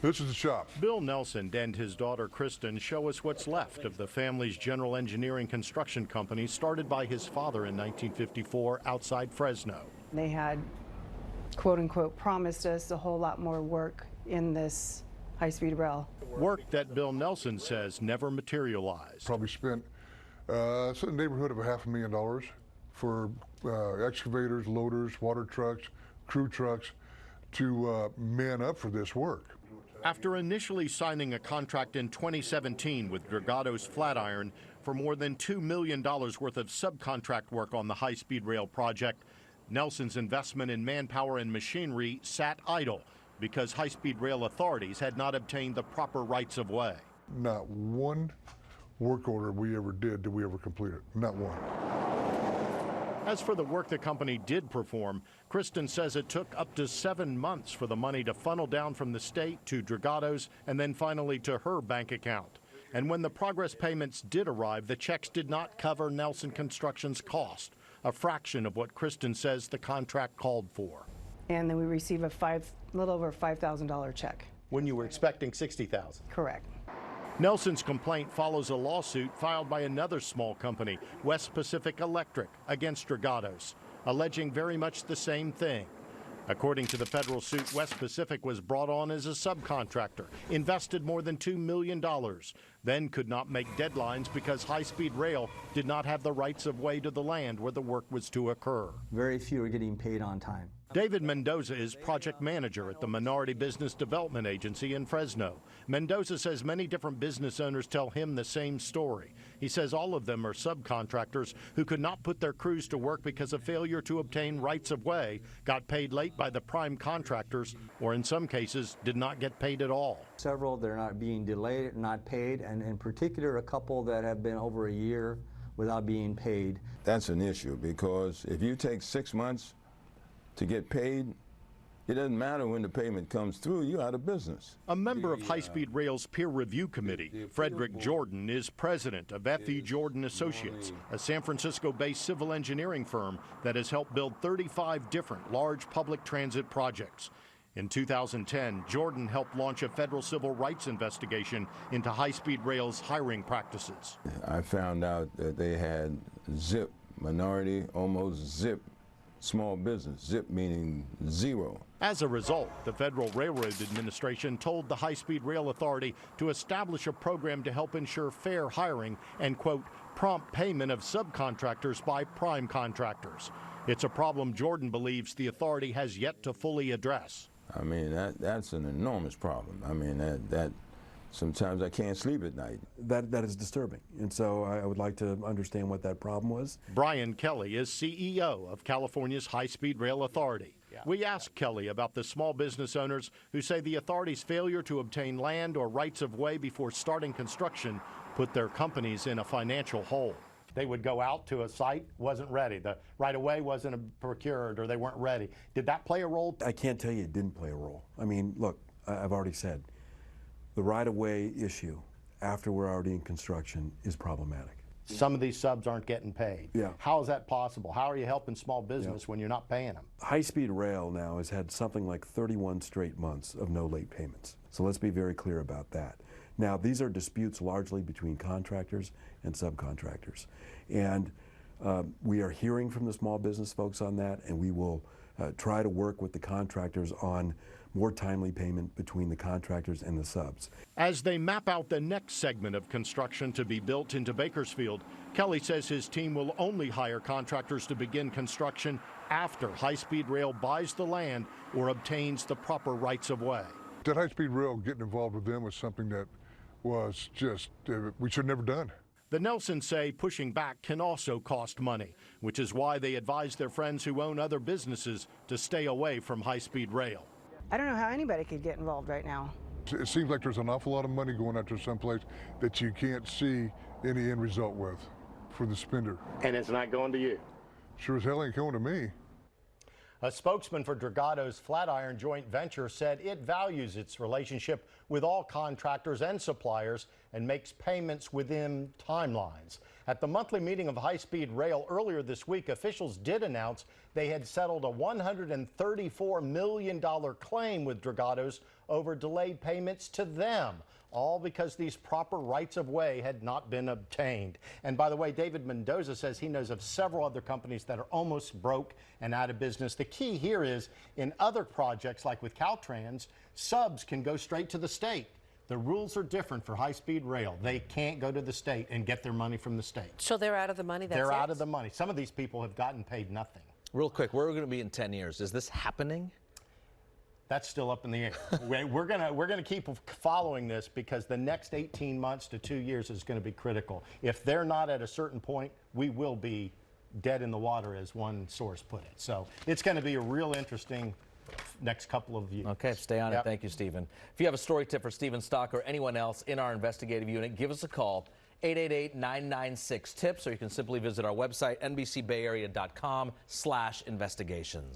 This is the shop. Bill Nelson and his daughter Kristen show us what's left of the family's general engineering construction company started by his father in 1954 outside Fresno. They had, quote unquote, promised us a whole lot more work in this high-speed rail. Work that Bill Nelson says never materialized. Probably spent in the neighborhood of $500,000 for excavators, loaders, water trucks, crew trucks to man up for this work. After initially signing a contract in 2017 with Dragados Flatiron for more than $2 million worth of subcontract work on the high-speed rail project, Nelson's investment in manpower and machinery sat idle because high-speed rail authorities had not obtained the proper rights of way. Not one work order we ever did we ever complete it, not one. As for the work the company did perform, Kristen says it took up to 7 months for the money to funnel down from the state to Dragados and then finally to her bank account. And when the progress payments did arrive, the checks did not cover Nelson Construction's cost, a fraction of what Kristen says the contract called for. And then we receive a little over $5,000 check. When you were expecting $60,000. Correct. Nelson's complaint follows a lawsuit filed by another small company, West Pacific Electric, against Dragados, alleging very much the same thing. According to the federal suit, West Pacific was brought on as a subcontractor, invested more than $2 million, then could not make deadlines because high-speed rail did not have the rights of way to the land where the work was to occur. Very few are getting paid on time. David Mendoza is project manager at the Minority Business Development Agency in Fresno. Mendoza says many different business owners tell him the same story. He says all of them are subcontractors who could not put their crews to work because of failure to obtain rights of way, got paid late by the prime contractors, or in some cases did not get paid at all. Several that are not being delayed, not paid, and in particular a couple that have been over a year without being paid. That's an issue because if you take 6 months to get paid, it doesn't matter when the payment comes through, you're out of business. A member of High-Speed Rail's peer review committee, Frederick Jordan, is president of F.E. Jordan Associates, a San Francisco-based civil engineering firm that has helped build 35 different large public transit projects. In 2010, Jordan helped launch a federal civil rights investigation into high-speed rail's hiring practices. I found out that they had ZIP, minority, almost ZIP, small business, ZIP meaning zero. As a result, the Federal Railroad Administration told the High-Speed Rail Authority to establish a program to help ensure fair hiring and, quote, prompt payment of subcontractors by prime contractors. It's a problem Jordan believes the authority has yet to fully address. I mean, that's an enormous problem. I mean, that sometimes I can't sleep at night. That is disturbing, and so I would like to understand what that problem was. Brian Kelly is CEO of California's High-Speed Rail Authority. We asked Kelly about the small business owners who say the authority's failure to obtain land or rights of way before starting construction put their companies in a financial hole. They would go out to a site, wasn't ready. The right-of-way wasn't procured or they weren't ready. Did that play a role? I can't tell you it didn't play a role. I mean, look, I've already said, the right-of-way issue after we're already in construction is problematic. Some of these subs aren't getting paid. Yeah. How is that possible? How are you helping small business when you're not paying them? High-speed rail now has had something like 31 straight months of no late payments. So let's be very clear about that. Now, these are disputes largely between contractors and subcontractors. And we are hearing from the small business folks on that, and we will try to work with the contractors on more timely payment between the contractors and the subs. As they map out the next segment of construction to be built into Bakersfield, Kelly says his team will only hire contractors to begin construction after High-Speed Rail buys the land or obtains the proper rights of way. That High-Speed Rail getting involved with them was something that was just, we should have never done. The Nelsons say pushing back can also cost money, which is why they advise their friends who own other businesses to stay away from high-speed rail. I don't know how anybody could get involved right now. It seems like there's an awful lot of money going out there someplace that you can't see any end result with for the spender. And it's not going to you? Sure as hell ain't going to me. A spokesman for Dragados Flatiron joint venture said it values its relationship with all contractors and suppliers and makes payments within timelines. At the monthly meeting of high-speed rail earlier this week, officials did announce they had settled a $134 million claim with Dragados over delayed payments to them, all because these proper rights-of-way had not been obtained. And by the way, David Mendoza says he knows of several other companies that are almost broke and out of business. The key here is, in other projects like with Caltrans, subs can go straight to the state. The rules are different for high-speed rail. They can't go to the state and get their money from the state. So they're out of the money? They're out of the money. Some of these people have gotten paid nothing. Real quick, where are we going to be in 10 years? Is this happening? That's still up in the air. We're gonna keep following this because the next 18 months to 2 years is going to be critical. If they're not at a certain point, we will be dead in the water, as one source put it. So it's going to be a real interesting next couple of years. Okay, stay on it. Thank you, Stephen. If you have a story tip for Stephen Stock or anyone else in our investigative unit, give us a call, 888-996-TIPS, or you can simply visit our website, nbcbayarea.com/investigations.